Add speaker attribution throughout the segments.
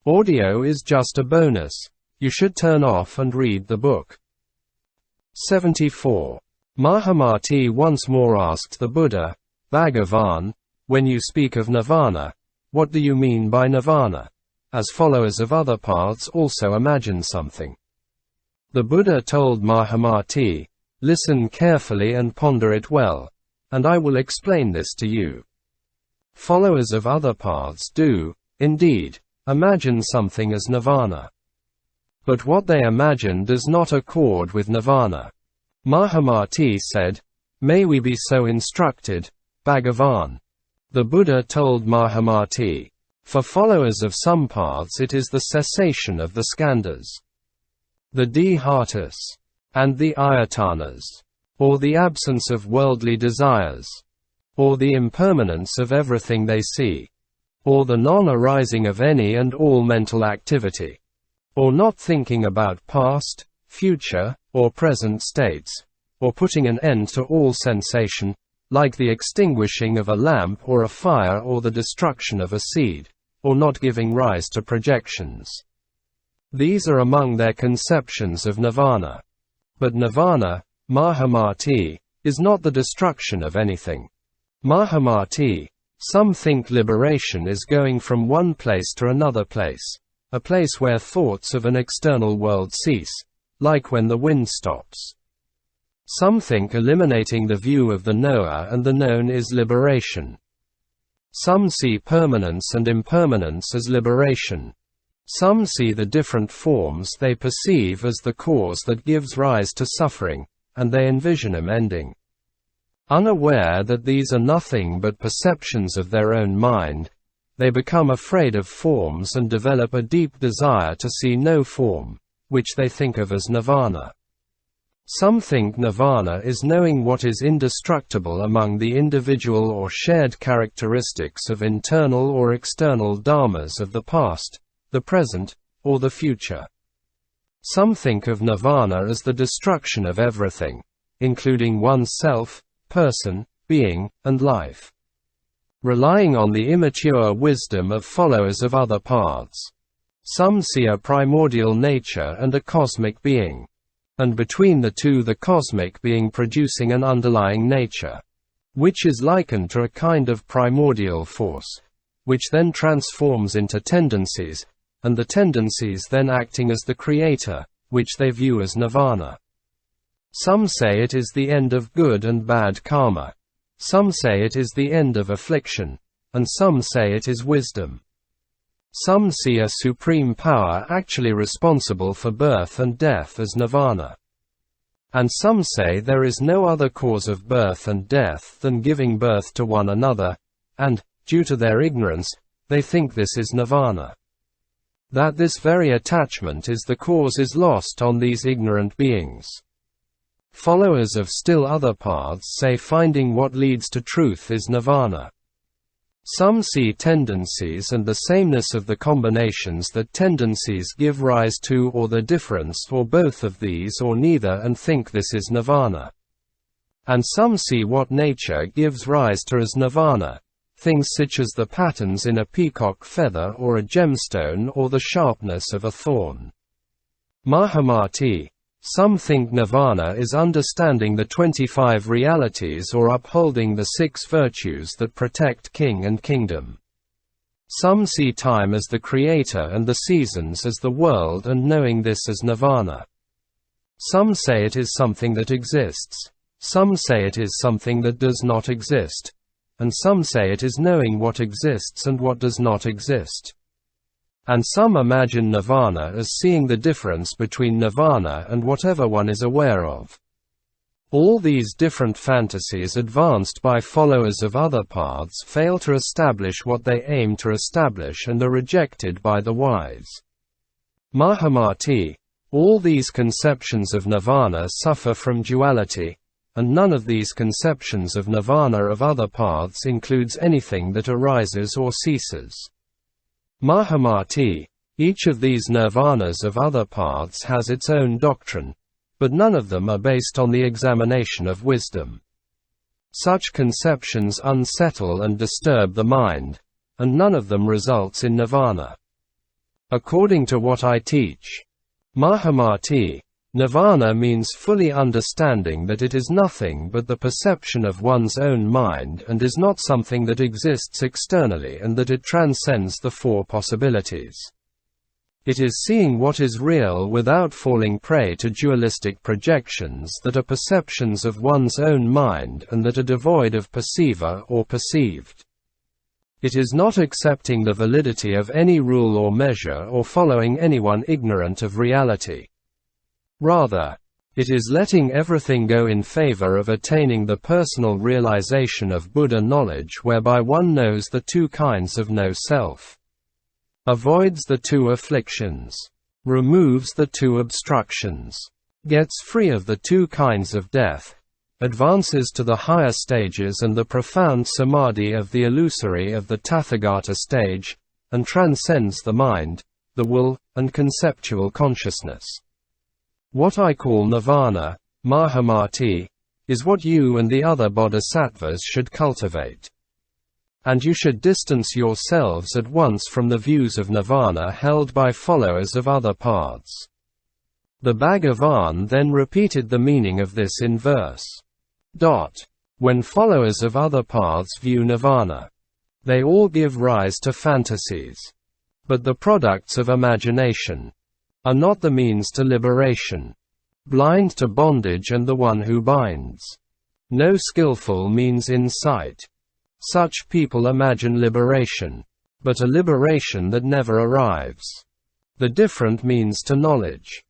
Speaker 1: Audio is just a bonus. You should turn off and read the book. 74. Mahamati once more asked the Buddha, Bhagavan, when you speak of nirvana, what do you mean by nirvana? As followers of other paths also imagine something. The Buddha told Mahamati, listen carefully and ponder it well, and I will explain this to you. Followers of other paths do, indeed, imagine something as nirvana. But what they imagine does not accord with nirvana. Mahamati said, may we be so instructed, Bhagavan. The Buddha told Mahamati, for followers of some paths it is the cessation of the skandhas, the dhehatas, and the ayatanas, or the absence of worldly desires, or the impermanence of everything they see, or the non-arising of any and all mental activity, or not thinking about past, future, or present states, or putting an end to all sensation, like the extinguishing of a lamp or a fire or the destruction of a seed, or not giving rise to projections. These are among their conceptions of nirvana. But nirvana, Mahamati, is not the destruction of anything. Mahamati, some think liberation is going from one place to another place, a place where thoughts of an external world cease, like when the wind stops. Some think eliminating the view of the knower and the known is liberation. Some see permanence and impermanence as liberation. Some see the different forms they perceive as the cause that gives rise to suffering, and they envision them ending. Unaware that these are nothing but perceptions of their own mind, they become afraid of forms and develop a deep desire to see no form, which they think of as nirvana. Some think nirvana is knowing what is indestructible among the individual or shared characteristics of internal or external dharmas of the past, the present, or the future. Some think of nirvana as the destruction of everything, including oneself, person, being, and life. Relying on the immature wisdom of followers of other paths, some see a primordial nature and a cosmic being, and between the two the cosmic being producing an underlying nature, which is likened to a kind of primordial force, which then transforms into tendencies, and the tendencies then acting as the creator, which they view as nirvana. Some say it is the end of good and bad karma. Some say it is the end of affliction, and some say it is wisdom. Some see a supreme power actually responsible for birth and death as nirvana. And some say there is no other cause of birth and death than giving birth to one another, and, due to their ignorance, they think this is nirvana. That this very attachment is the cause is lost on these ignorant beings. Followers of still other paths say finding what leads to truth is nirvana. Some see tendencies and the sameness of the combinations that tendencies give rise to, or the difference or both of these or neither, and think this is nirvana. And some see what nature gives rise to as nirvana, things such as the patterns in a peacock feather or a gemstone or the sharpness of a thorn. Mahamati, some think nirvana is understanding the 25 realities or upholding the 6 virtues that protect king and kingdom. Some see time as the creator and the seasons as the world, and knowing this as nirvana. Some say it is something that exists. Some say it is something that does not exist. And some say it is knowing what exists and what does not exist. And some imagine nirvana as seeing the difference between nirvana and whatever one is aware of. All these different fantasies advanced by followers of other paths fail to establish what they aim to establish and are rejected by the wise. Mahamati, all these conceptions of nirvana suffer from duality, and none of these conceptions of nirvana of other paths includes anything that arises or ceases. Mahamati, each of these nirvanas of other paths has its own doctrine, but none of them are based on the examination of wisdom. Such conceptions unsettle and disturb the mind, and none of them results in nirvana. according to what I teach. Mahamati. Nirvana means fully understanding that it is nothing but the perception of one's own mind and is not something that exists externally, and that it transcends the four possibilities. It is seeing what is real without falling prey to dualistic projections that are perceptions of one's own mind and that are devoid of perceiver or perceived. It is not accepting the validity of any rule or measure or following anyone ignorant of reality. Rather, it is letting everything go in favor of attaining the personal realization of Buddha knowledge, whereby one knows the two kinds of no-self, avoids the two afflictions, removes the two obstructions, gets free of the two kinds of death, advances to the higher stages and the profound samadhi of the illusory of the Tathagata stage, and transcends the mind, the will, and conceptual consciousness. What I call nirvana, Mahamati, is what you and the other bodhisattvas should cultivate. And you should distance yourselves at once from the views of nirvana held by followers of other paths. The Bhagavan then repeated the meaning of this in verse. When followers of other paths view nirvana, they all give rise to fantasies. But the products of imagination are not the means to liberation. Blind to bondage and the one who binds. No skillful means insight. Such people imagine liberation, but a liberation that never arrives. The different means to knowledge.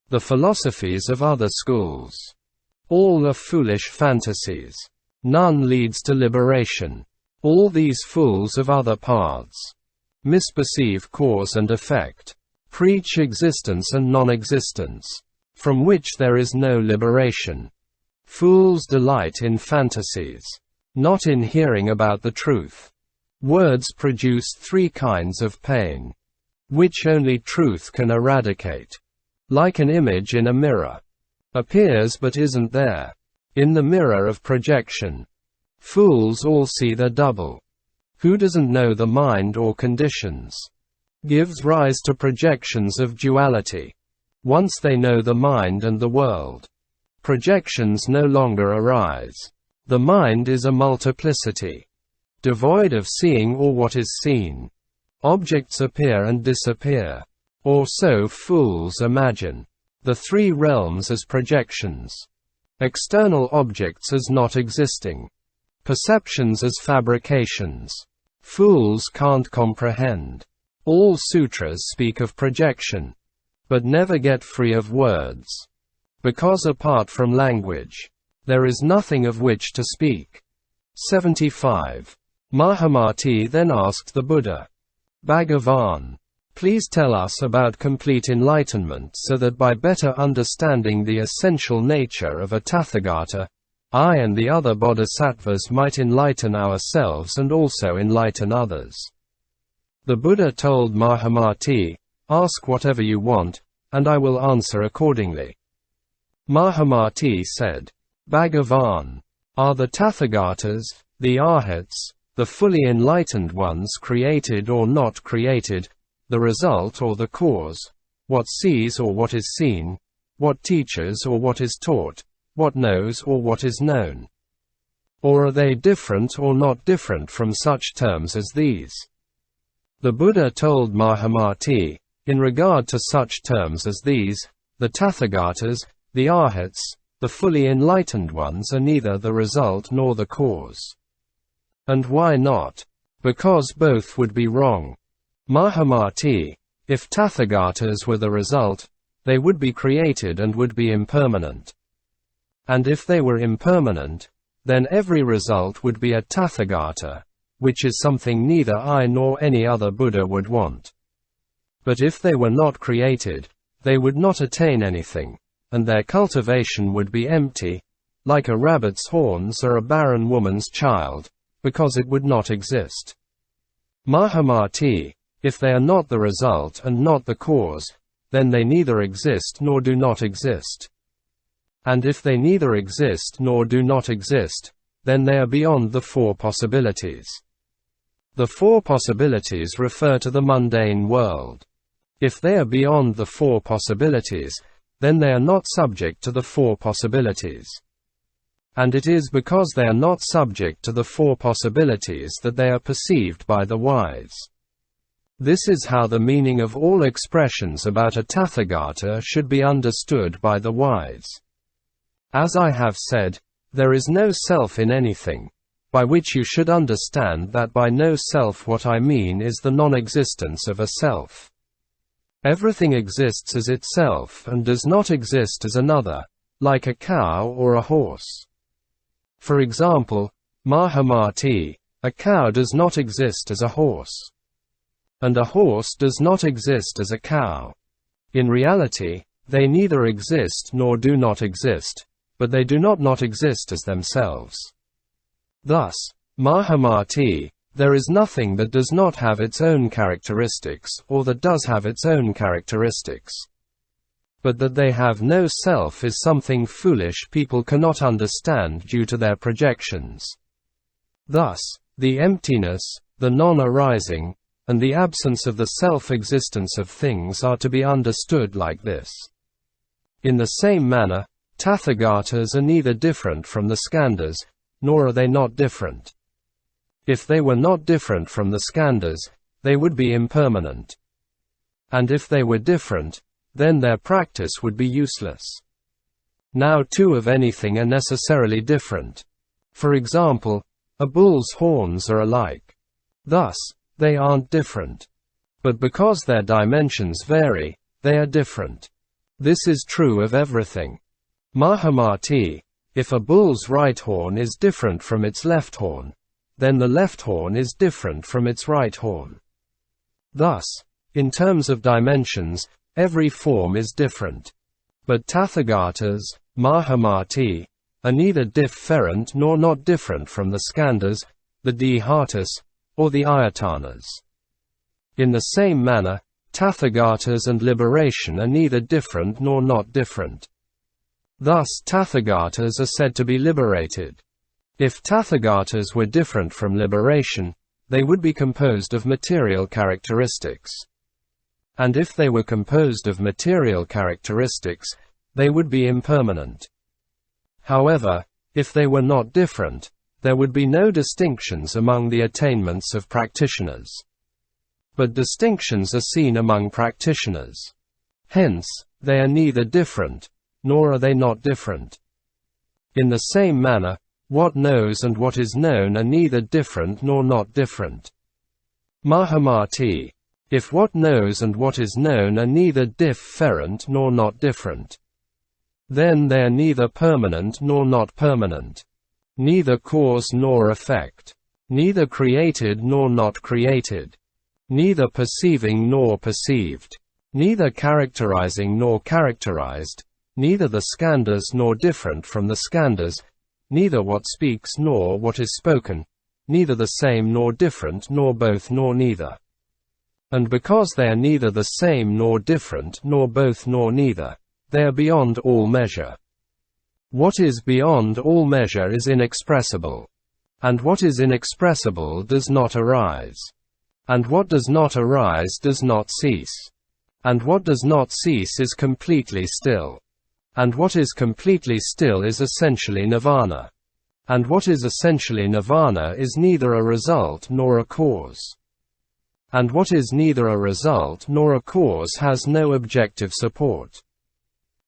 Speaker 1: The philosophies of other schools. All are foolish fantasies. None leads to liberation. All these fools of other paths misperceive cause and effect. Preach existence and non-existence, from which there is no liberation. Fools delight in fantasies, not in hearing about the truth. Words produce three kinds of pain, which only truth can eradicate. Like an image in a mirror. Appears but isn't there. In the mirror of projection. Fools all see their double. Who doesn't know the mind or conditions gives rise to projections of duality. Once they know the mind and the world, projections no longer arise. The mind is a multiplicity, devoid of seeing or what is seen. Objects appear and disappear, or so fools imagine. The three realms as projections. External objects as not existing. Perceptions as fabrications. Fools can't comprehend. All sutras speak of projection, but never get free of words. Because apart from language, there is nothing of which to speak. 75. Mahamati then asked the Buddha, Bhagavan, please tell us about complete enlightenment so that by better understanding the essential nature of a Tathagata, I and the other bodhisattvas might enlighten ourselves and also enlighten others. The Buddha told Mahamati, ask whatever you want, and I will answer accordingly. Mahamati said, Bhagavan, are the Tathagatas, the Arhats, the fully enlightened ones created or not created, the result or the cause, what sees or what is seen, what teaches or what is taught, what knows or what is known? Or are they different or not different from such terms as these? The Buddha told Mahamati, in regard to such terms as these, the Tathagatas, the Arhats, the fully enlightened ones are neither the result nor the cause. And why not? Because both would be wrong. Mahamati, if Tathagatas were the result, they would be created and would be impermanent. And if they were impermanent, then every result would be a Tathagata, which is something neither I nor any other Buddha would want. But if they were not created, they would not attain anything, and their cultivation would be empty, like a rabbit's horns or a barren woman's child, because it would not exist. Mahamati, if they are not the result and not the cause, then they neither exist nor do not exist. And if they neither exist nor do not exist, then they are beyond the four possibilities. The four possibilities refer to the mundane world. If they are beyond the four possibilities, then they are not subject to the four possibilities. And it is because they are not subject to the four possibilities that they are perceived by the wise. This is how the meaning of all expressions about a Tathagata should be understood by the wise. As I have said, there is no self in anything, by which you should understand that by no self what I mean is the non-existence of a self. Everything exists as itself and does not exist as another, like a cow or a horse. For example, Mahamati, a cow does not exist as a horse. And a horse does not exist as a cow. In reality, they neither exist nor do not exist, but they do not exist as themselves. Thus, Mahamati, there is nothing that does not have its own characteristics or that does have its own characteristics. But that they have no self is something foolish people cannot understand due to their projections. Thus, the emptiness, the non-arising, and the absence of the self-existence of things are to be understood like this. In the same manner, Tathagatas are neither different from the Skandhas, nor are they not different. If they were not different from the Skandhas, they would be impermanent. And if they were different, then their practice would be useless. Now two of anything are necessarily different. For example, a bull's horns are alike. Thus, they aren't different. But because their dimensions vary, they are different. This is true of everything. Mahamati, if a bull's right horn is different from its left horn, then the left horn is different from its right horn. Thus, in terms of dimensions, every form is different. But Tathagatas, Mahamati, are neither different nor not different from the Skandhas, the Dhihatas, or the Ayatanas. In the same manner, Tathagatas and liberation are neither different nor not different. Thus Tathagatas are said to be liberated. If Tathagatas were different from liberation, they would be composed of material characteristics. And if they were composed of material characteristics, they would be impermanent. However, if they were not different, there would be no distinctions among the attainments of practitioners. But distinctions are seen among practitioners. Hence, they are neither different, nor are they not different. In the same manner, what knows and what is known are neither different nor not different. Mahamati, if what knows and what is known are neither different nor not different, then they are neither permanent nor not permanent, neither cause nor effect, neither created nor not created, neither perceiving nor perceived, neither characterizing nor characterized, neither the Skandhas nor different from the Skandhas, neither what speaks nor what is spoken, neither the same nor different nor both nor neither. And because they are neither the same nor different nor both nor neither, they are beyond all measure. What is beyond all measure is inexpressible. And what is inexpressible does not arise. And what does not arise does not cease. And what does not cease is completely still. And what is completely still is essentially Nirvana. And what is essentially Nirvana is neither a result nor a cause. And what is neither a result nor a cause has no objective support.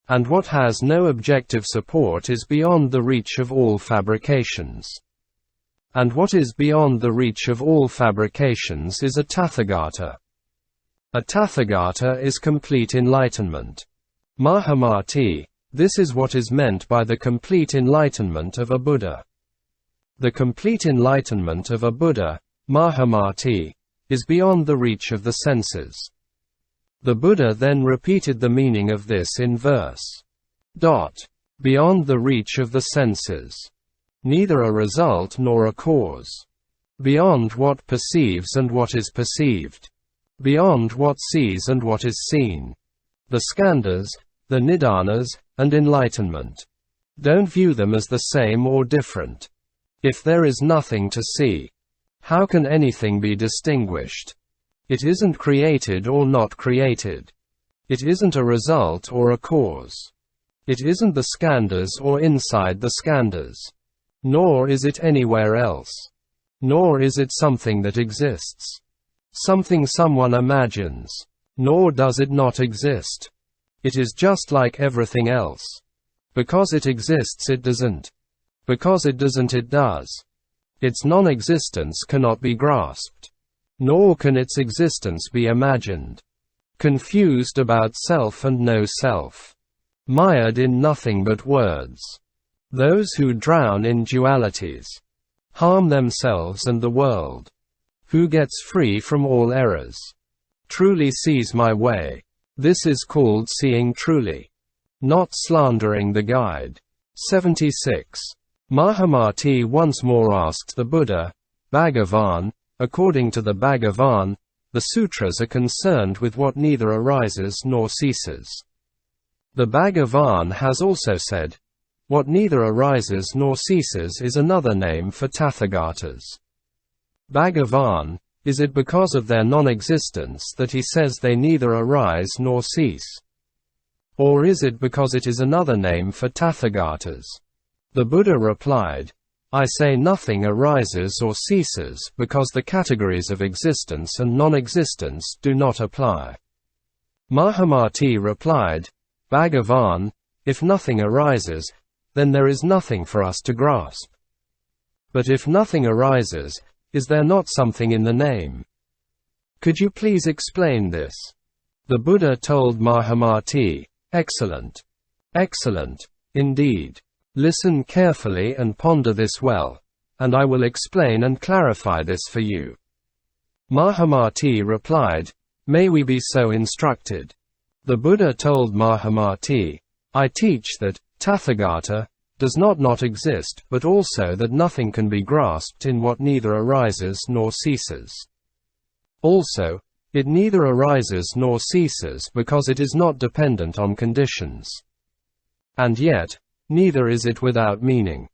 Speaker 1: And what has no objective support is beyond the reach of all fabrications. And what is beyond the reach of all fabrications is a Tathagata. A Tathagata is complete enlightenment. Mahamati, this is what is meant by the complete enlightenment of a Buddha. The complete enlightenment of a Buddha, Mahamati, is beyond the reach of the senses. The Buddha then repeated the meaning of this in verse. Beyond the reach of the senses. Neither a result nor a cause. Beyond what perceives and what is perceived. Beyond what sees and what is seen. The Skandhas, the Nidanas, and enlightenment. Don't view them as the same or different. If there is nothing to see, how can anything be distinguished? It isn't created or not created. It isn't a result or a cause. It isn't the skandhas or inside the skandhas. Nor is it anywhere else. Nor is it something that exists. Something someone imagines. Nor does it not exist. It is just like everything else. Because it exists it doesn't. Because it doesn't it does. Its non-existence cannot be grasped. Nor can its existence be imagined. Confused about self and no self. Mired in nothing but words. Those who drown in dualities. Harm themselves and the world. Who gets free from all errors. Truly sees my way. This is called seeing truly. Not slandering the guide. 76. Mahamati once more asked the Buddha, Bhagavan, according to the Bhagavan, the Sutras are concerned with what neither arises nor ceases. The Bhagavan has also said, what neither arises nor ceases is another name for Tathagatas. Bhagavan, is it because of their non-existence that he says they neither arise nor cease? Or is it because it is another name for Tathagatas? The Buddha replied, I say nothing arises or ceases because the categories of existence and non-existence do not apply. Mahamati replied, Bhagavan, if nothing arises, then there is nothing for us to grasp. But if nothing arises, is there not something in the name? Could you please explain this? The Buddha told Mahamati, Excellent. Excellent, indeed. Listen carefully and ponder this well, and I will explain and clarify this for you. Mahamati replied, May we be so instructed. The Buddha told Mahamati, I teach that Tathagata does not exist, but also that nothing can be grasped in what neither arises nor ceases. Also, it neither arises nor ceases because it is not dependent on conditions. And yet, neither is it without meaning.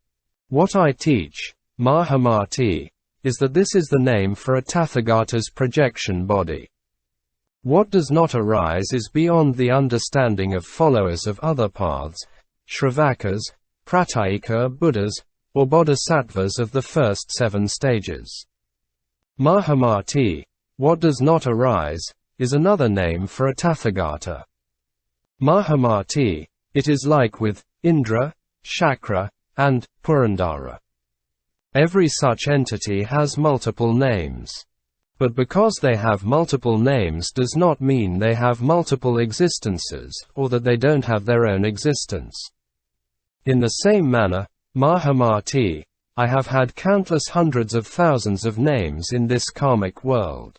Speaker 1: What I teach, Mahamati, is that this is the name for a Tathagata's projection body. What does not arise is beyond the understanding of followers of other paths, Shravakas, Pratyeka Buddhas, or Bodhisattvas of the first 7 stages. Mahamati, what does not arise, is another name for a Tathagata. Mahamati, it is like with Indra, Shakra, and Purandara. Every such entity has multiple names. But because they have multiple names does not mean they have multiple existences, or that they don't have their own existence. In the same manner, Mahamati, I have had countless hundreds of thousands of names in this karmic world.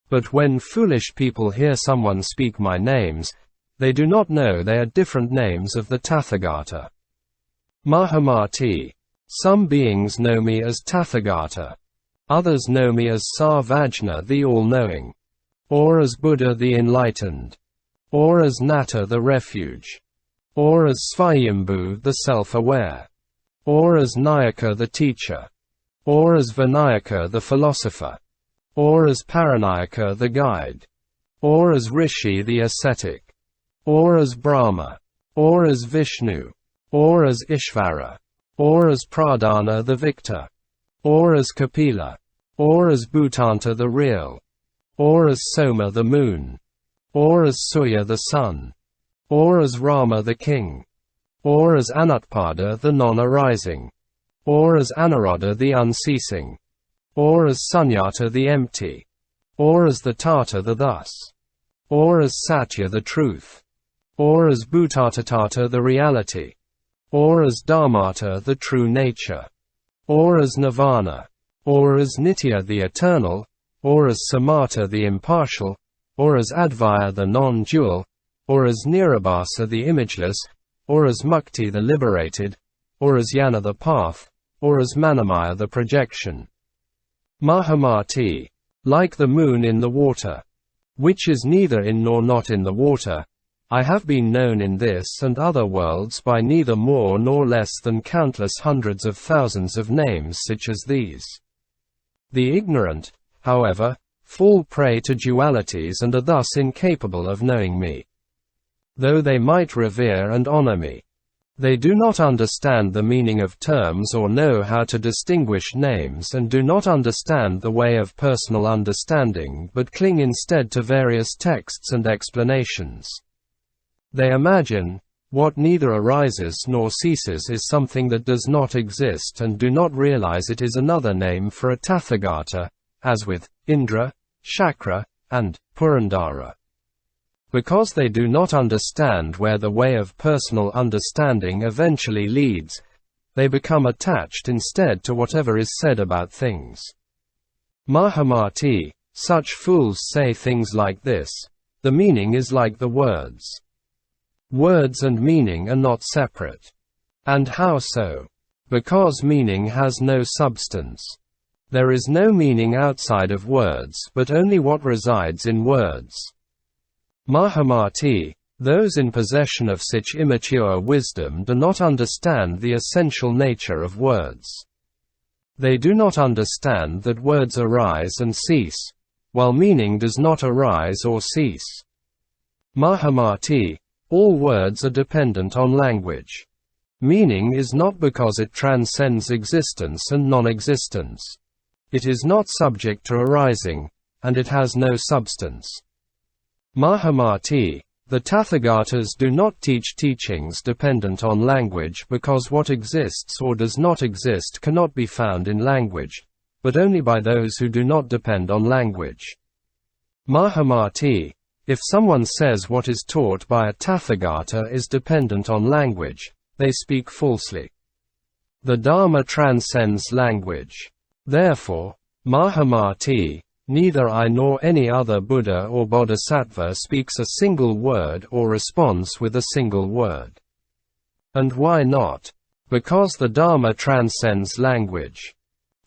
Speaker 1: But when foolish people hear someone speak my names, they do not know they are different names of the Tathagata. Mahamati, some beings know me as Tathagata. Others know me as Sarvajna the all-knowing. Or as Buddha the enlightened. Or as Nata the refuge. Or as Svayambhu the self-aware. Or as Nayaka the teacher. Or as Vinayaka the philosopher. Or as Paranayaka the guide. Or as Rishi the ascetic. Or as Brahma. Or as Vishnu. Or as Ishvara. Or as Pradhana the victor. Or as Kapila. Or as Bhutanta the real. Or as Soma the moon. Or as Surya the sun. Or as Rama the king. Or as Anutpada the non-arising. Or as Anuruddha the unceasing. Or as Sunyata the empty. Or as the Tata the thus. Or as Satya the truth. Or as Bhutatata the reality. Or as Dharmata the true nature. Or as Nirvana. Or as Nitya the eternal. Or as Samatha the impartial. Or as Advaya the non-dual. Or as Nirabhasa the imageless. Or as Mukti the liberated. Or as Yana the path. Or as Manamaya the projection. Mahamati, like the moon in the water, which is neither in nor not in the water, I have been known in this and other worlds by neither more nor less than countless hundreds of thousands of names such as these. The ignorant, however, fall prey to dualities and are thus incapable of knowing me. Though they might revere and honor me, they do not understand the meaning of terms or know how to distinguish names and do not understand the way of personal understanding but cling instead to various texts and explanations. They imagine, what neither arises nor ceases is something that does not exist and do not realize it is another name for a Tathagata, as with Indra, Shakra, and Purandara. Because they do not understand where the way of personal understanding eventually leads, they become attached instead to whatever is said about things. Mahamati, such fools say things like this: the meaning is like the words. Words and meaning are not separate. And how so? Because meaning has no substance. There is no meaning outside of words but only what resides in words. Mahamati, those in possession of such immature wisdom do not understand the essential nature of words. They do not understand that words arise and cease, while meaning does not arise or cease. Mahamati, all words are dependent on language. Meaning is not because it transcends existence and non-existence. It is not subject to arising, and it has no substance. Mahamati, the Tathagatas do not teach teachings dependent on language because what exists or does not exist cannot be found in language, but only by those who do not depend on language. Mahamati, if someone says what is taught by a Tathagata is dependent on language, they speak falsely. The Dharma transcends language. Therefore, Mahamati, neither I nor any other Buddha or Bodhisattva speaks a single word or responds with a single word. And why not? Because the Dharma transcends language.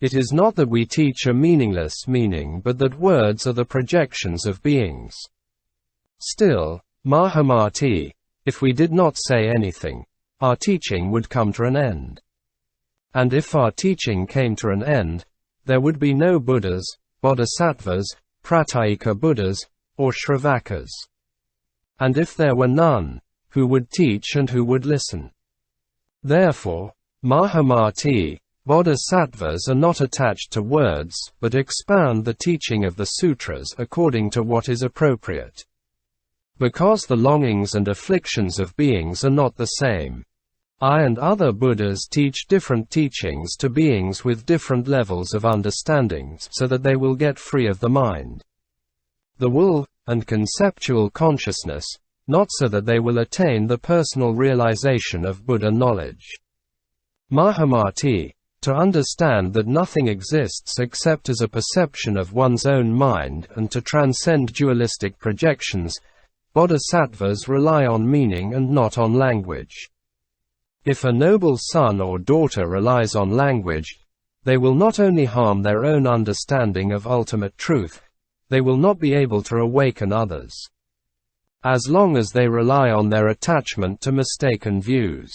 Speaker 1: It is not that we teach a meaningless meaning but that words are the projections of beings. Still, Mahamati, if we did not say anything, our teaching would come to an end. And if our teaching came to an end, there would be no Buddhas, Bodhisattvas, Pratyeka Buddhas, or Shravakas. And if there were none, who would teach and who would listen? Therefore, Mahamati, Bodhisattvas are not attached to words but expound the teaching of the Sutras according to what is appropriate. Because the longings and afflictions of beings are not the same, I and other Buddhas teach different teachings to beings with different levels of understanding so that they will get free of the mind, the will, and conceptual consciousness, not so that they will attain the personal realization of Buddha knowledge. Mahamati, to understand that nothing exists except as a perception of one's own mind and to transcend dualistic projections, Bodhisattvas rely on meaning and not on language. If a noble son or daughter relies on language, they will not only harm their own understanding of ultimate truth, they will not be able to awaken others. As long as they rely on their attachment to mistaken views,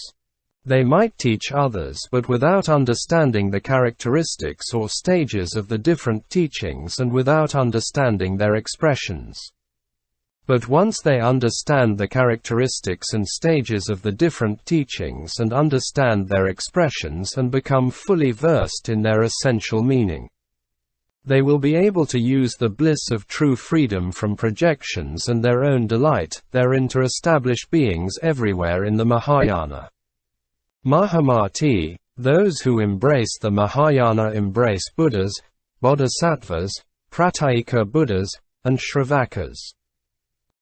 Speaker 1: they might teach others but without understanding the characteristics or stages of the different teachings and without understanding their expressions. But once they understand the characteristics and stages of the different teachings and understand their expressions and become fully versed in their essential meaning, they will be able to use the bliss of true freedom from projections and their own delight therein to establish beings everywhere in the Mahayana. Mahamati, those who embrace the Mahayana embrace Buddhas, Bodhisattvas, Pratyeka Buddhas, and Shravakas.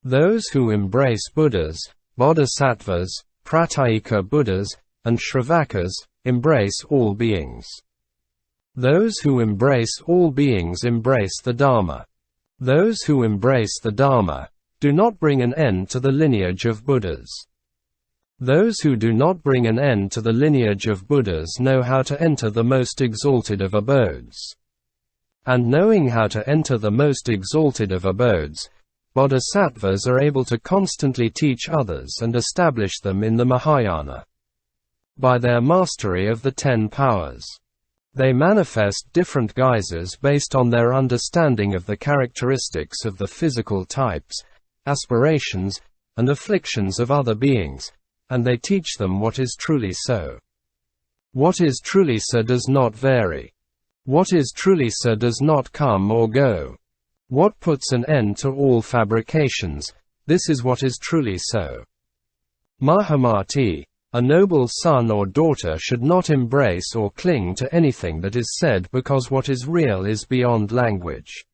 Speaker 1: Those who embrace Buddhas, Bodhisattvas, Pratyeka Buddhas, and Shravakas, embrace all beings. Those who embrace all beings embrace the Dharma. Those who embrace the Dharma do not bring an end to the lineage of Buddhas. Those who do not bring an end to the lineage of Buddhas know how to enter the most exalted of abodes. And knowing how to enter the most exalted of abodes, Bodhisattvas are able to constantly teach others and establish them in the Mahayana. By their mastery of the 10 powers, They manifest different guises based on their understanding of the characteristics of the physical types, aspirations, and afflictions of other beings, and they teach them what is truly so. What is truly so does not vary. What is truly so does not come or go. What puts an end to all fabrications, this is what is truly so. Mahamati, a noble son or daughter should not embrace or cling to anything that is said because what is real is beyond language.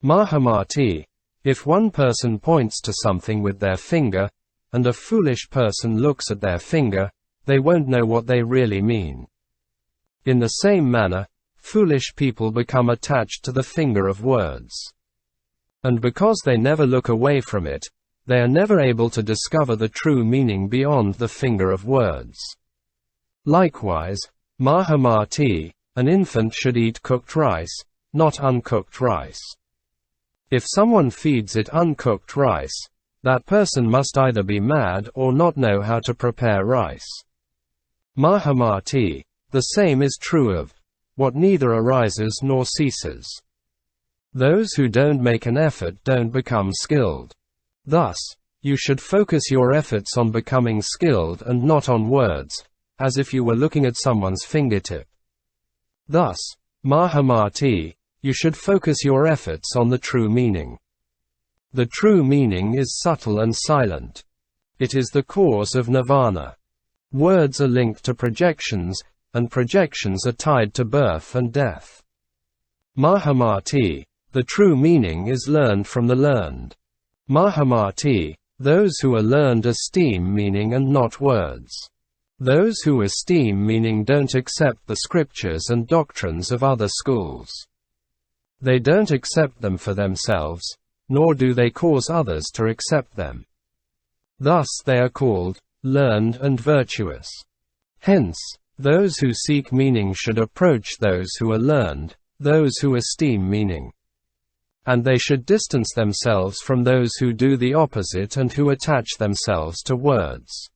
Speaker 1: Mahamati, if one person points to something with their finger, and a foolish person looks at their finger, they won't know what they really mean. In the same manner, foolish people become attached to the finger of words. And because they never look away from it, they are never able to discover the true meaning beyond the finger of words. Likewise, Mahamati, an infant should eat cooked rice, not uncooked rice. If someone feeds it uncooked rice, that person must either be mad or not know how to prepare rice. Mahamati, the same is true of what neither arises nor ceases. Those who don't make an effort don't become skilled. Thus, you should focus your efforts on becoming skilled and not on words, as if you were looking at someone's fingertip. Thus, Mahamati, you should focus your efforts on the true meaning. The true meaning is subtle and silent. It is the cause of nirvana. Words are linked to projections, and projections are tied to birth and death. Mahamati, the true meaning is learned from the learned. Mahamati, those who are learned esteem meaning and not words. Those who esteem meaning don't accept the scriptures and doctrines of other schools. They don't accept them for themselves, nor do they cause others to accept them. Thus they are called learned and virtuous. Hence, those who seek meaning should approach those who are learned, those who esteem meaning. And they should distance themselves from those who do the opposite and who attach themselves to words.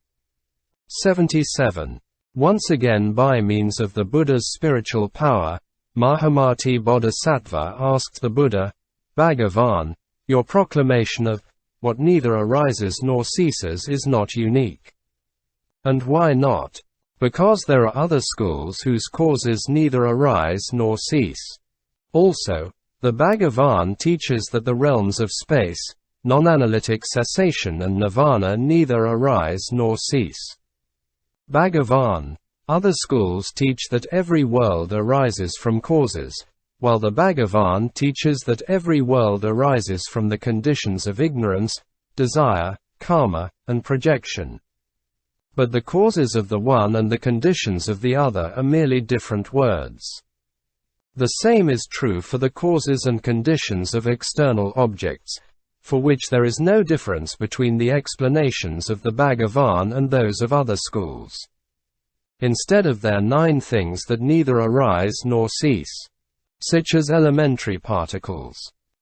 Speaker 1: 77. Once again, by means of the Buddha's spiritual power, Mahamati Bodhisattva asked the Buddha, Bhagavan, your proclamation of what neither arises nor ceases is not unique. And why not? Because there are other schools whose causes neither arise nor cease. Also, the Bhagavan teaches that the realms of space, non-analytic cessation and nirvana neither arise nor cease. Bhagavan. Other schools teach that every world arises from causes, while the Bhagavan teaches that every world arises from the conditions of ignorance, desire, karma, and projection. But the causes of the one and the conditions of the other are merely different words. The same is true for the causes and conditions of external objects, for which there is no difference between the explanations of the Bhagavan and those of other schools. Instead of their 9 things that neither arise nor cease, such as elementary particles,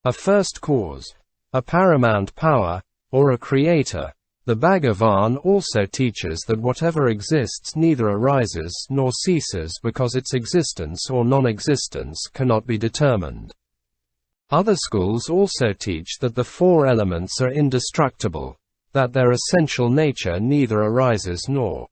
Speaker 1: a first cause, a paramount power, or a creator, the Bhagavan also teaches that whatever exists neither arises nor ceases because its existence or non-existence cannot be determined. Other schools also teach that the 4 elements are indestructible, that their essential nature neither arises nor